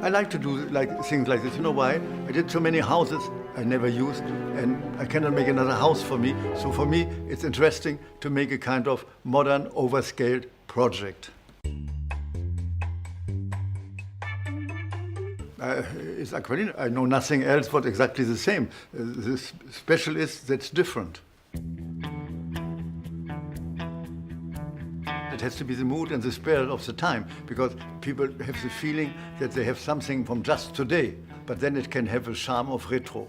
I like to do things like this. You know why? I did so many houses I never used, and I cannot make another house for me. So for me, it's interesting to make a kind of modern, overscaled project. It's Acqualina. I know nothing else but exactly the same. The special is that's different. It has to be the mood and the spirit of the time, because people have the feeling that they have something from just today, but then it can have a charm of retro.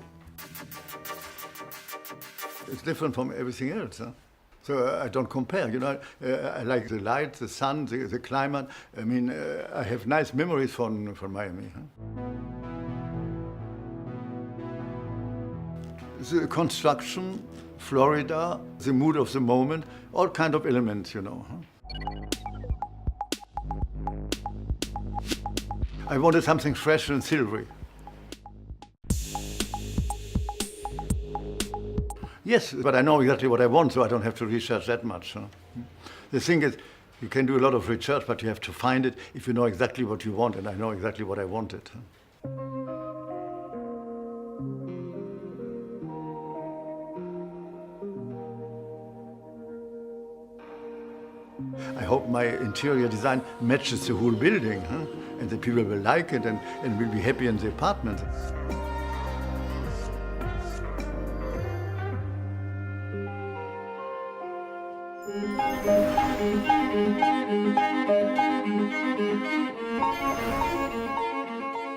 It's different from everything else. Huh? So I don't compare, you know. I like the light, the sun, the climate. I mean, I have nice memories from Miami. Huh? The construction, Florida, the mood of the moment, all kind of elements, you know. Huh? I wanted something fresh and silvery. Yes, but I know exactly what I want, so I don't have to research that much. Huh? The thing is, you can do a lot of research, but you have to find it if you know exactly what you want, and I know exactly what I wanted. Huh? I hope my interior design matches the whole building, huh? And the people will like it and will be happy in the apartment.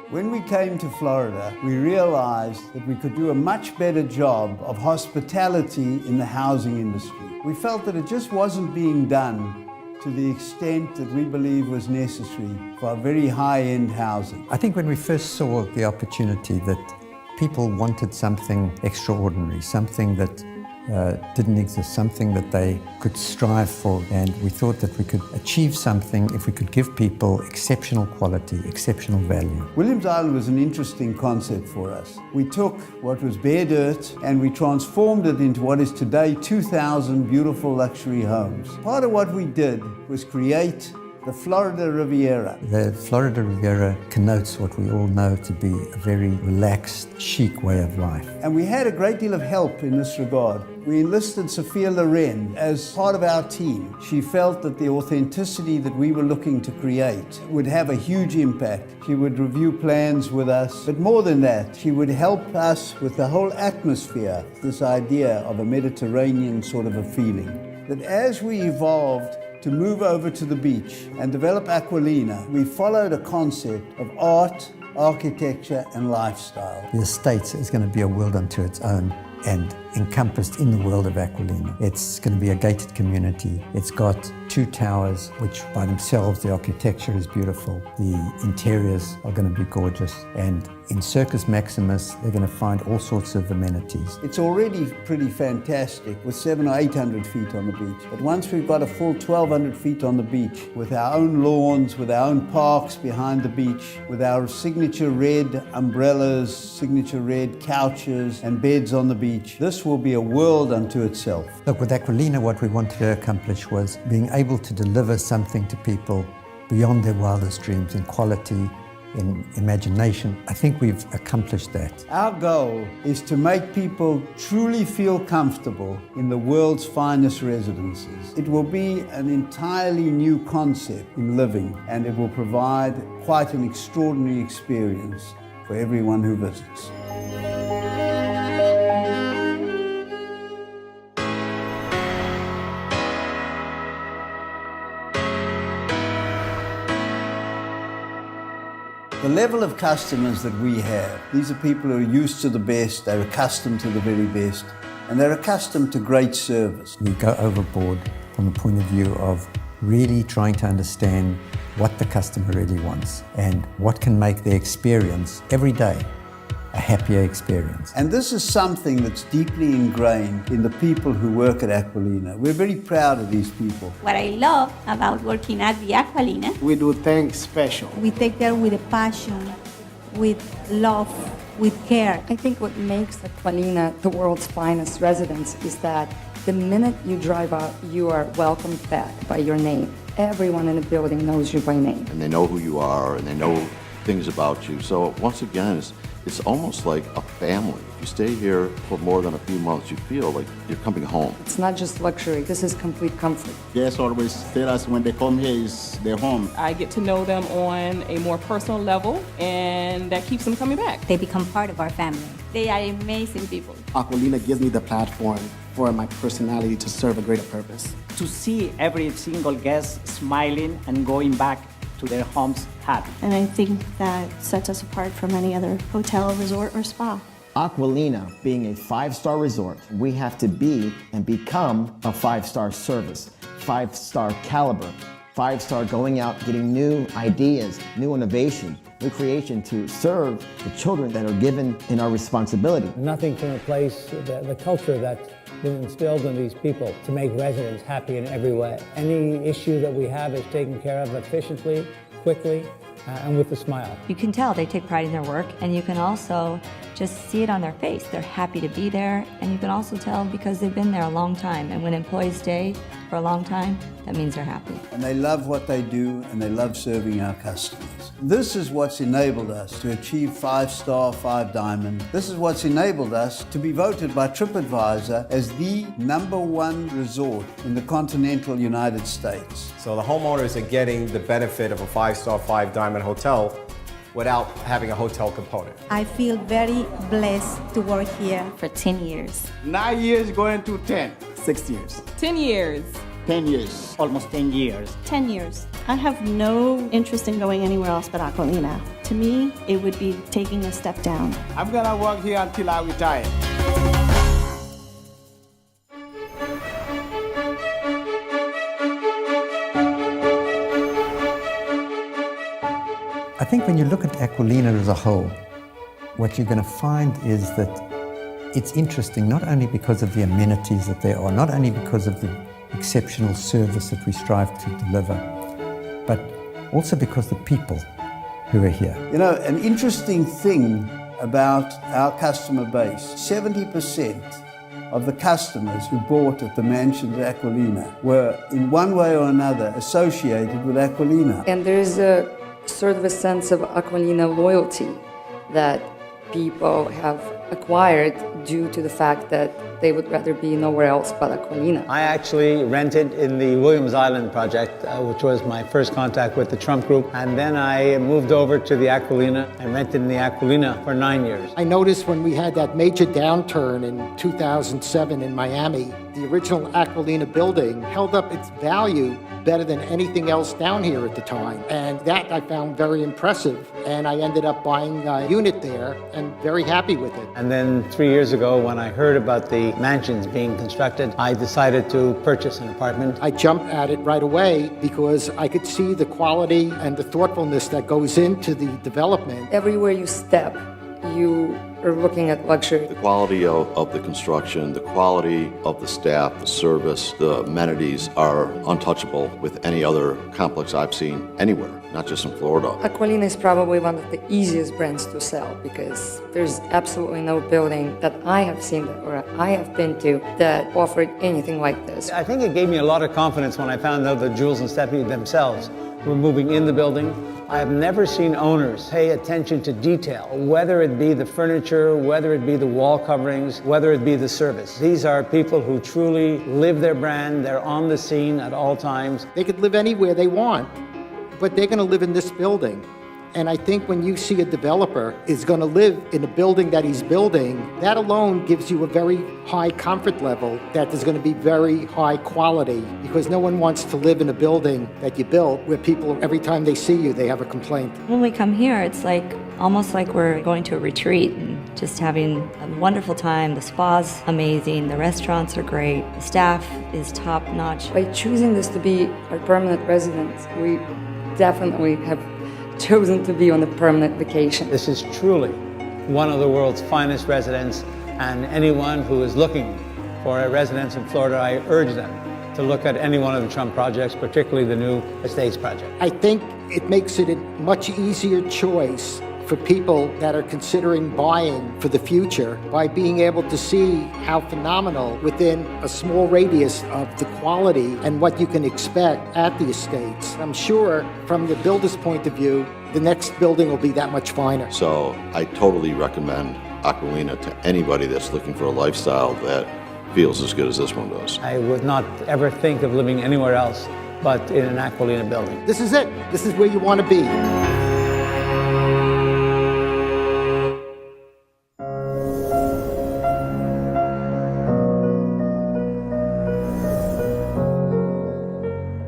When we came to Florida, we realized that we could do a much better job of hospitality in the housing industry. We felt that it just wasn't being done to the extent that we believe was necessary for very high-end housing. I think when we first saw the opportunity that people wanted something extraordinary, something that didn't exist, something that they could strive for, and we thought that we could achieve something if we could give people exceptional quality, exceptional value. Williams Island was an interesting concept for us. We took what was bare dirt and we transformed it into what is today 2,000 beautiful luxury homes. Part of what we did was create the Florida Riviera. The Florida Riviera connotes what we all know to be a very relaxed, chic way of life. And we had a great deal of help in this regard. We enlisted Sophia Loren as part of our team. She felt that the authenticity that we were looking to create would have a huge impact. She would review plans with us, but more than that, she would help us with the whole atmosphere, this idea of a Mediterranean sort of a feeling. That as we evolved to move over to the beach and develop Acqualina, we followed a concept of art, architecture and lifestyle. The Estates is going to be a world unto its own and encompassed in the world of Acqualina. It's going to be a gated community. It's got 2 towers, which by themselves, the architecture is beautiful. The interiors are going to be gorgeous. And in Circus Maximus, they're going to find all sorts of amenities. It's already pretty fantastic with 700 or 800 feet on the beach. But once we've got a full 1,200 feet on the beach, with our own lawns, with our own parks behind the beach, with our signature red umbrellas, signature red couches and beds on the beach, this will be a world unto itself. Look, with Acqualina, what we wanted to accomplish was being able to deliver something to people beyond their wildest dreams in quality, in imagination. I think we've accomplished that. Our goal is to make people truly feel comfortable in the world's finest residences. It will be an entirely new concept in living, and it will provide quite an extraordinary experience for everyone who visits. The level of customers that we have, these are people who are used to the best, they're accustomed to the very best, and they're accustomed to great service. We go overboard from the point of view of really trying to understand what the customer really wants and what can make their experience every day a happier experience. And this is something that's deeply ingrained in the people who work at Acqualina. We're very proud of these people. What I love about working at the Acqualina, we do things special. we take care with a passion, with love, with care. I think what makes Acqualina the world's finest residence is that the minute you drive up, you are welcomed back by your name. Everyone in the building knows you by name. And they know who you are, and they know things about you. So once again, it's almost like a family. If you stay here for more than a few months, you feel like you're coming home. It's not just luxury, this is complete comfort. Guests always tell us when they come here is their home. I get to know them on a more personal level, and that keeps them coming back. They become part of our family. They are amazing people. Acqualina gives me the platform for my personality to serve a greater purpose. To see every single guest smiling and going back to their homes happy. And I think that sets us apart from any other hotel, resort, or spa. Acqualina, being a 5-star resort, we have to be and become a 5-star service, 5-star caliber, 5-star going out, getting new ideas, new innovation, new creation to serve the children that are given in our responsibility. Nothing can replace the culture that's been instilled in these people to make residents happy in every way. Any issue that we have is taken care of efficiently, quickly, and with a smile. You can tell they take pride in their work, and you can also just see it on their face. They're happy to be there, and you can also tell because they've been there a long time. And when employees stay for a long time, that means they're happy. And they love what they do, and they love serving our customers. This is what's enabled us to achieve 5-star, 5-diamond. This is what's enabled us to be voted by TripAdvisor as the #1 resort in the continental United States. So the homeowners are getting the benefit of a 5-star, 5-diamond hotel without having a hotel component. I feel very blessed to work here for 10 years. 9 years going to 10. 6 years. 10 years. 10 years. Almost 10 years. 10 years. I have no interest in going anywhere else but Acqualina. To me, it would be taking a step down. I'm gonna work here until I retire. I think when you look at Acqualina as a whole, what you're going to find is that it's interesting not only because of the amenities that there are, not only because of the exceptional service that we strive to deliver, but also because the people who are here. You know, an interesting thing about our customer base, 70% of the customers who bought at the mansions at Acqualina were in one way or another associated with Acqualina. And there's a sort of a sense of Acqualina loyalty that people have acquired due to the fact that they would rather be nowhere else but Acqualina. I actually rented in the Williams Island project, which was my first contact with the Trump Group, and then I moved over to the Acqualina and rented in the Acqualina for 9 years. I noticed when we had that major downturn in 2007 in Miami, the original Acqualina building held up its value better than anything else down here at the time. And that I found very impressive. And I ended up buying a unit there and very happy with it. And then 3 years ago, when I heard about the mansions being constructed, I decided to purchase an apartment. I jumped at it right away because I could see the quality and the thoughtfulness that goes into the development. Everywhere you step, you are looking at luxury. The quality of the construction, the quality of the staff, the service, the amenities are untouchable with any other complex I've seen anywhere, not just in Florida. Acqualina is probably one of the easiest brands to sell because there's absolutely no building that I have seen or I have been to that offered anything like this. I think it gave me a lot of confidence when I found out that Jules and Stephanie themselves were moving in the building. I have never seen owners pay attention to detail, whether it be the furniture, whether it be the wall coverings, whether it be the service. These are people who truly live their brand. They're on the scene at all times. They could live anywhere they want, but they're going to live in this building. And I think when you see a developer is going to live in a building that he's building, that alone gives you a very high comfort level that is going to be very high quality, because no one wants to live in a building that you built where people, every time they see you, they have a complaint. When we come here, it's almost like we're going to a retreat and just having a wonderful time. The spa's amazing, the restaurants are great, the staff is top-notch. By choosing this to be our permanent residence, we definitely have chosen to be on a permanent vacation. This is truly one of the world's finest residences, and anyone who is looking for a residence in Florida, I urge them to look at any one of the Trump projects, particularly the new Estates project. I think it makes it a much easier choice for people that are considering buying for the future by being able to see how phenomenal within a small radius of the quality and what you can expect at the estates. I'm sure from the builder's point of view, the next building will be that much finer. So I totally recommend Acqualina to anybody that's looking for a lifestyle that feels as good as this one does. I would not ever think of living anywhere else but in an Acqualina building. This is it. This is where you want to be.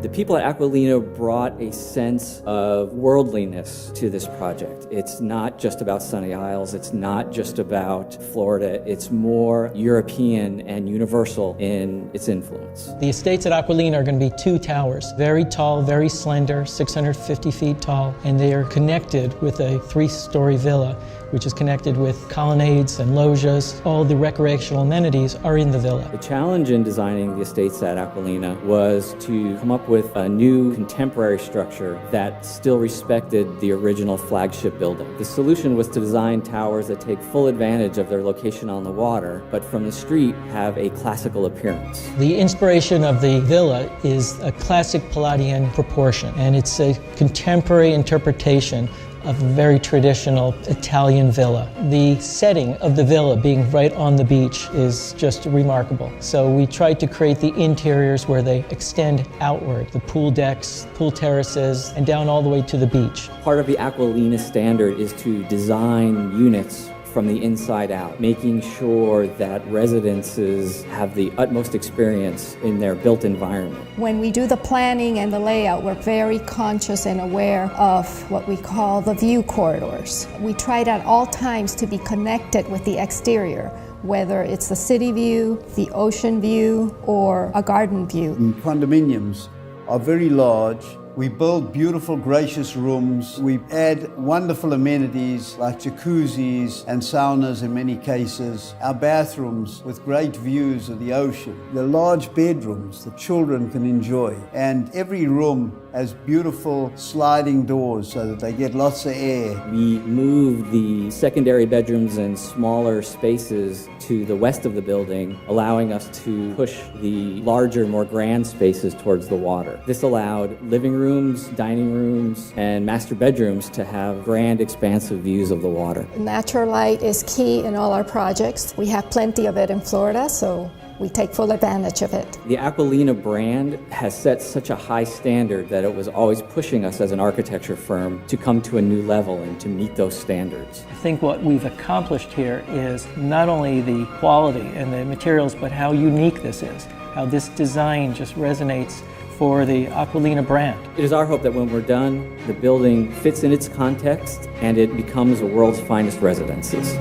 The people at Acqualina brought a sense of worldliness to this project. It's not just about Sunny Isles, it's not just about Florida, it's more European and universal in its influence. The estates at Acqualina are going to be 2 towers, very tall, very slender, 650 feet tall, and they are connected with a 3-story villa, which is connected with colonnades and loggias. All the recreational amenities are in the villa. The challenge in designing the estates at Acqualina was to come up with a new contemporary structure that still respected the original flagship building. The solution was to design towers that take full advantage of their location on the water, but from the street have a classical appearance. The inspiration of the villa is a classic Palladian proportion, and it's a contemporary interpretation of a very traditional Italian villa. The setting of the villa being right on the beach is just remarkable. So we tried to create the interiors where they extend outward, the pool decks, pool terraces, and down all the way to the beach. Part of the Acqualina standard is to design units from the inside out, making sure that residences have the utmost experience in their built environment. When we do the planning and the layout, we're very conscious and aware of what we call the view corridors. We try at all times to be connected with the exterior, whether it's the city view, the ocean view, or a garden view. Condominiums are very large. We build beautiful, gracious rooms. We add wonderful amenities like jacuzzis and saunas in many cases. Our bathrooms with great views of the ocean. The large bedrooms that children can enjoy. And every room has beautiful sliding doors so that they get lots of air. We moved the secondary bedrooms and smaller spaces to the west of the building, allowing us to push the larger, more grand spaces towards the water. This allowed living rooms, dining rooms, and master bedrooms to have grand, expansive views of the water. Natural light is key in all our projects. We have plenty of it in Florida, so we take full advantage of it. The Acqualina brand has set such a high standard that it was always pushing us as an architecture firm to come to a new level and to meet those standards. I think what we've accomplished here is not only the quality and the materials, but how unique this is, how this design just resonates for the Acqualina brand. It is our hope that when we're done, the building fits in its context and it becomes the world's finest residences.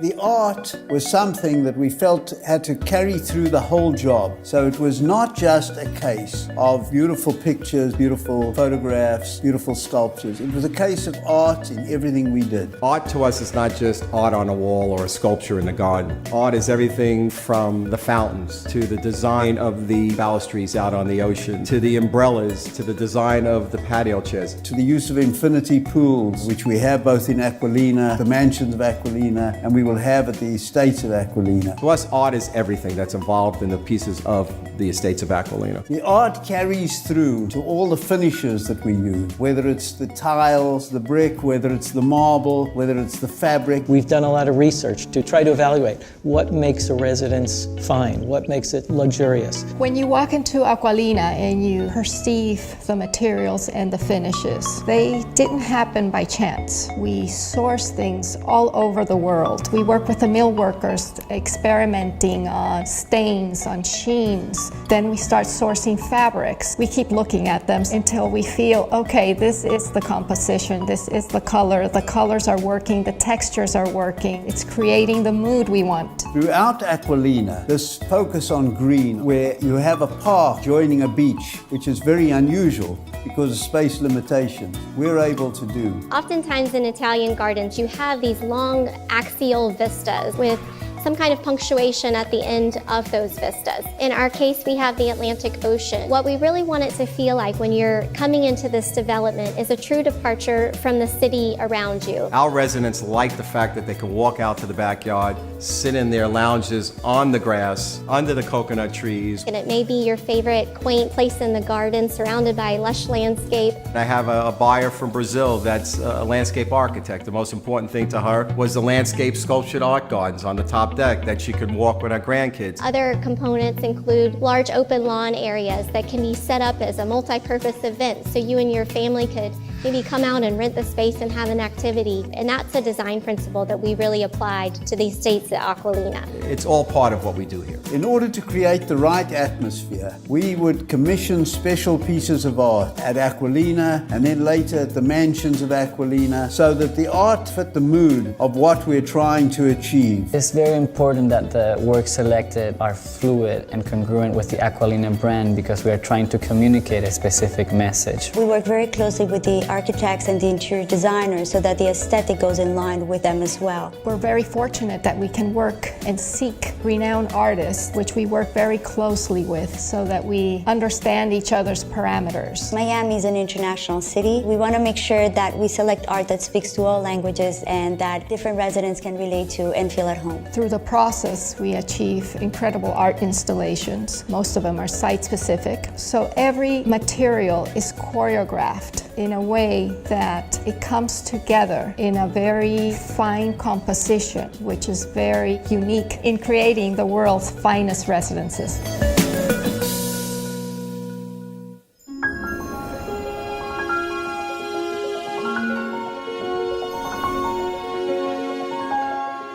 The art was something that we felt had to carry through the whole job. So it was not just a case of beautiful pictures, beautiful photographs, beautiful sculptures. It was a case of art in everything we did. Art to us is not just art on a wall or a sculpture in the garden. Art is everything from the fountains to the design of the balustrades out on the ocean, to the umbrellas, to the design of the patio chairs. To the use of infinity pools, which we have both in Acqualina, the mansions of Acqualina, and we will have at the estates of Acqualina. To us, art is everything that's involved in the pieces of the estates of Acqualina. The art carries through to all the finishes that we use, whether it's the tiles, the brick, whether it's the marble, whether it's the fabric. We've done a lot of research to try to evaluate what makes a residence fine, what makes it luxurious. When you walk into Acqualina and you perceive the materials and the finishes, they didn't happen by chance. We source things all over the world. We work with the mill workers experimenting on stains, on sheens. Then we start sourcing fabrics. We keep looking at them until we feel, okay, this is the composition, this is the colors are working, the textures are working. It's creating the mood we want. Throughout Acqualina, this focus on green, where you have a park joining a beach, which is very unusual because of space limitations, we're able to do. Oftentimes in Italian gardens, you have these long axial vistas with some kind of punctuation at the end of those vistas. In our case, we have the Atlantic Ocean. What we really want it to feel like when you're coming into this development is a true departure from the city around you. Our residents like the fact that they can walk out to the backyard, sit in their lounges on the grass, under the coconut trees. And it may be your favorite quaint place in the garden surrounded by lush landscape. I have a buyer from Brazil that's a landscape architect. The most important thing to her was the landscape sculptured art gardens on the top deck that she could walk with her grandkids. Other components include large open lawn areas that can be set up as a multi-purpose event, so you and your family could maybe come out and rent the space and have an activity. And that's a design principle that we really applied to the estates at Acqualina. It's all part of what we do here. In order to create the right atmosphere, we would commission special pieces of art at Acqualina and then later at the mansions of Acqualina so that the art fit the mood of what we're trying to achieve. It's very important that the works selected are fluid and congruent with the Acqualina brand because we are trying to communicate a specific message. We work very closely with the architects and the interior designers so that the aesthetic goes in line with them as well. We're very fortunate that we can work and seek renowned artists, which we work very closely with so that we understand each other's parameters. Miami is an international city. We want to make sure that we select art that speaks to all languages and that different residents can relate to and feel at home. Through the process, we achieve incredible art installations. Most of them are site-specific. So every material is choreographed in a way that it comes together in a very fine composition, which is very unique in creating the world's finest residences.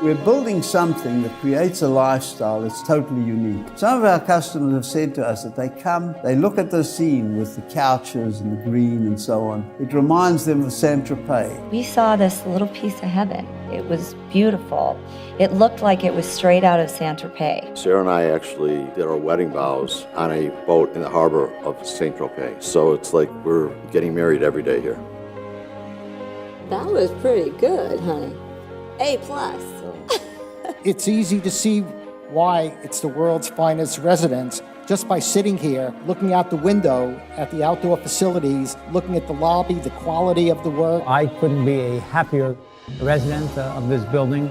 We're building something that creates a lifestyle that's totally unique. Some of our customers have said to us that they come, they look at the scene with the couches and the green and so on. It reminds them of Saint-Tropez. We saw this little piece of heaven. It was beautiful. It looked like it was straight out of Saint-Tropez. Sarah and I actually did our wedding vows on a boat in the harbor of Saint-Tropez. So it's like we're getting married every day here. That was pretty good, honey. A+. It's easy to see why it's the world's finest residence just by sitting here, looking out the window at the outdoor facilities, looking at the lobby, the quality of the work. I couldn't be a happier resident of this building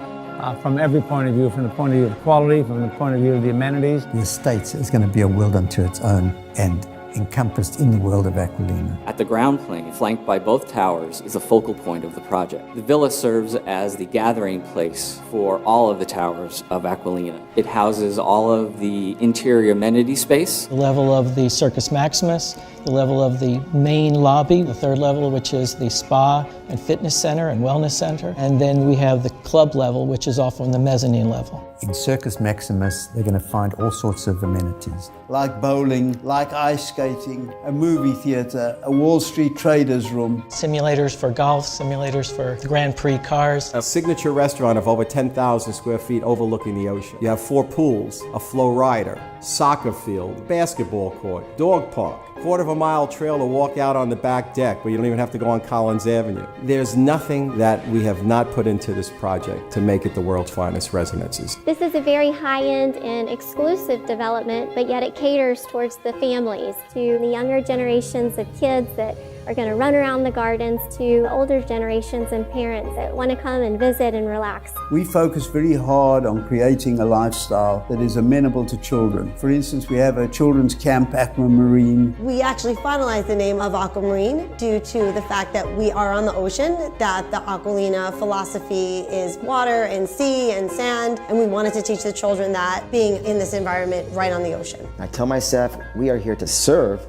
from every point of view, from the point of view of quality, from the point of view of the amenities. The estate is going to be a world unto its own and encompassed in the world of Acqualina. At the ground plane, flanked by both towers, is a focal point of the project. The villa serves as the gathering place for all of the towers of Acqualina. It houses all of the interior amenity space. The level of the Circus Maximus, the level of the main lobby, the third level, which is the spa and fitness center and wellness center, and then we have the club level, which is off on the mezzanine level. In Circus Maximus, they're going to find all sorts of amenities. Like bowling, like ice skating, a movie theater, a Wall Street traders room. Simulators for golf, simulators for Grand Prix cars. A signature restaurant of over 10,000 square feet overlooking the ocean. You have 4 pools, a flow rider, soccer field, basketball court, dog park, quarter-of-a-mile trail to walk out on the back deck where you don't even have to go on Collins Avenue. There's nothing that we have not put into this project to make it the world's finest residences. This is a very high-end and exclusive development, but yet it caters towards the families, to the younger generations of kids that are going to run around the gardens, to older generations and parents that want to come and visit and relax. We focus very hard on creating a lifestyle that is amenable to children. For instance, we have a children's camp, Aquamarine. We actually finalized the name of Aquamarine due to the fact that we are on the ocean, that the Acqualina philosophy is water and sea and sand, and we wanted to teach the children that being in this environment right on the ocean. I tell my staff we are here to serve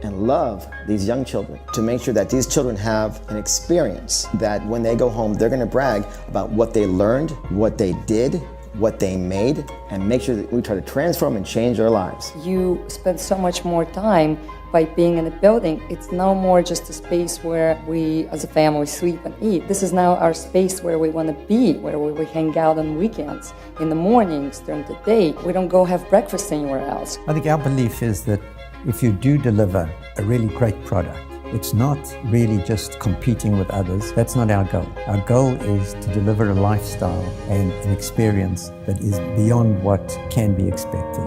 and love these young children, to make sure that these children have an experience that when they go home, they're gonna brag about what they learned, what they did, what they made, and make sure that we try to transform and change their lives. You spend so much more time by being in the building. It's no more just a space where we as a family sleep and eat. This is now our space where we want to be, where we hang out on weekends, in the mornings, during the day. We don't go have breakfast anywhere else. I think our belief is that if you do deliver a really great product, It's not really just competing with others. That's not our goal. Our goal is to deliver a lifestyle and an experience that is beyond what can be expected.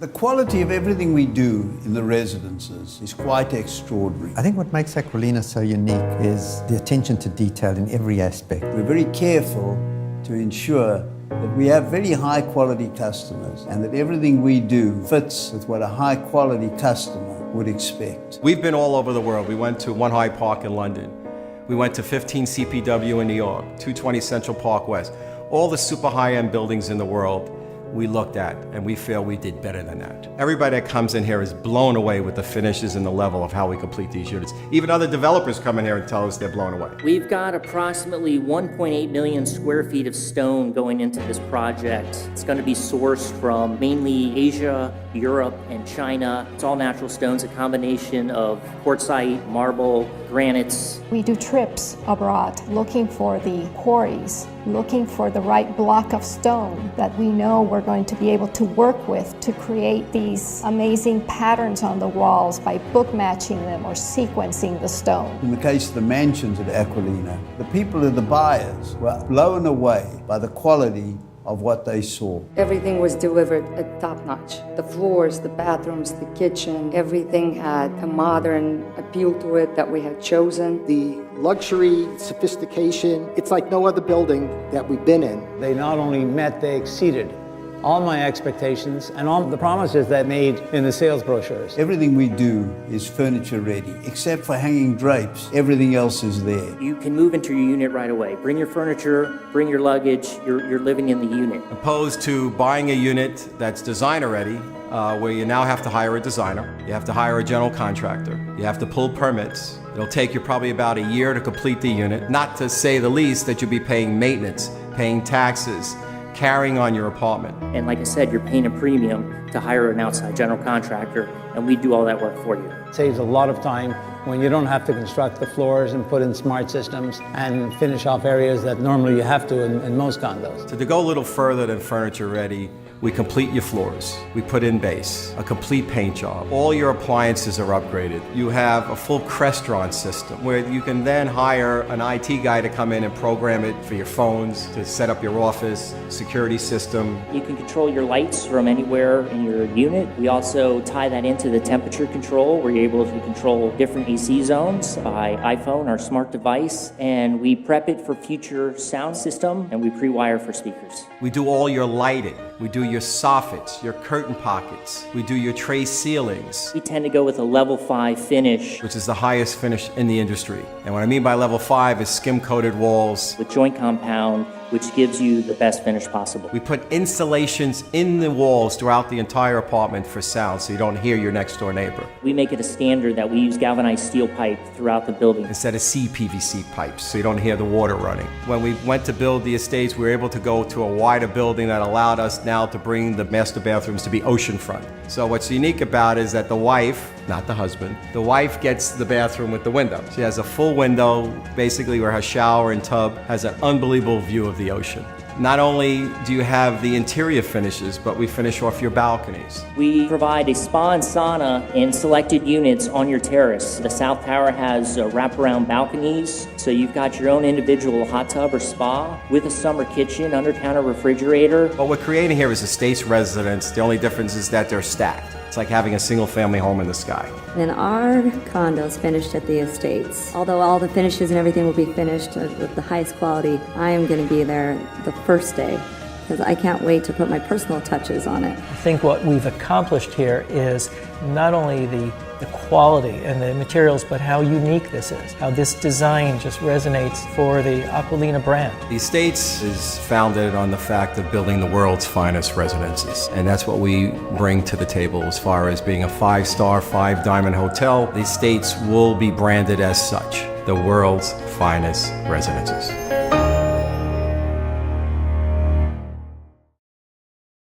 The quality of everything we do in the residences is quite extraordinary. I think what makes Acqualina so unique is the attention to detail in every aspect. We're very careful to ensure that we have very high quality customers and that everything we do fits with what a high quality customer would expect. We've been all over the world. We went to One Hyde Park in London. We went to 15 CPW in New York, 220 Central Park West. All the super high-end buildings in the world we looked at, and we feel we did better than that. Everybody that comes in here is blown away with the finishes and the level of how we complete these units. Even other developers come in here and tell us they're blown away. We've got approximately 1.8 million square feet of stone going into this project. It's going to be sourced from mainly Asia, Europe, and China. It's all natural stones, a combination of quartzite, marble, granites. We do trips abroad looking for the quarries, looking for the right block of stone that we know we're going to be able to work with to create these amazing patterns on the walls by book matching them or sequencing the stone. In the case of the mansions at Acqualina, the people who are the buyers were blown away by the quality of what they saw. Everything was delivered at top notch. The floors, the bathrooms, the kitchen, everything had a modern appeal to it that we had chosen. The luxury, sophistication, it's like no other building that we've been in. They not only met, they exceeded all my expectations and all the promises that made in the sales brochures. Everything we do is furniture ready, except for hanging drapes. Everything else is there. You can move into your unit right away. Bring your furniture, bring your luggage, you're living in the unit. Opposed to buying a unit that's designer ready, where you now have to hire a designer, you have to hire a general contractor, you have to pull permits. It'll take you probably about a year to complete the unit, not to say the least that you'll be paying maintenance, paying taxes, carrying on your apartment. And like I said, you're paying a premium to hire an outside general contractor, and we do all that work for you. It saves a lot of time when you don't have to construct the floors and put in smart systems and finish off areas that normally you have to in most condos. So to go a little further than furniture ready, we complete your floors. We put in base, a complete paint job. All your appliances are upgraded. You have a full Crestron system where you can then hire an IT guy to come in and program it for your phones, to set up your office, security system. You can control your lights from anywhere in your unit. We also tie that into the temperature control, where you're able to control different AC zones by iPhone or smart device. And we prep it for future sound system, and we pre-wire for speakers. We do all your lighting. We do your soffits, your curtain pockets. We do your tray ceilings. We tend to go with a level 5 finish, which is the highest finish in the industry. And what I mean by level 5 is skim-coated walls with joint compound, which gives you the best finish possible. We put installations in the walls throughout the entire apartment for sound, so you don't hear your next door neighbor. We make it a standard that we use galvanized steel pipe throughout the building instead of CPVC pipes, so you don't hear the water running. When we went to build the estates, we were able to go to a wider building that allowed us now to bring the master bathrooms to be oceanfront. So what's unique about it is that the wife, not the husband, the wife gets the bathroom with the window. She has a full window, basically where her shower and tub has an unbelievable view of the ocean. Not only do you have the interior finishes, but we finish off your balconies. We provide a spa and sauna in selected units on your terrace. The South Tower has wraparound balconies, so you've got your own individual hot tub or spa with a summer kitchen, under-counter refrigerator. What we're creating here is estates residence. The only difference is that they're stacked. It's like having a single-family home in the sky. And our condo's finished at the estates. Although all the finishes and everything will be finished with the highest quality, I am going to be there the first day because I can't wait to put my personal touches on it. I think what we've accomplished here is not only the quality and the materials, but how unique this is, how this design just resonates for the Acqualina brand. The Estates is founded on the fact of building the world's finest residences, and that's what we bring to the table as far as being a 5-star, 5-diamond hotel. The Estates will be branded as such, the world's finest residences.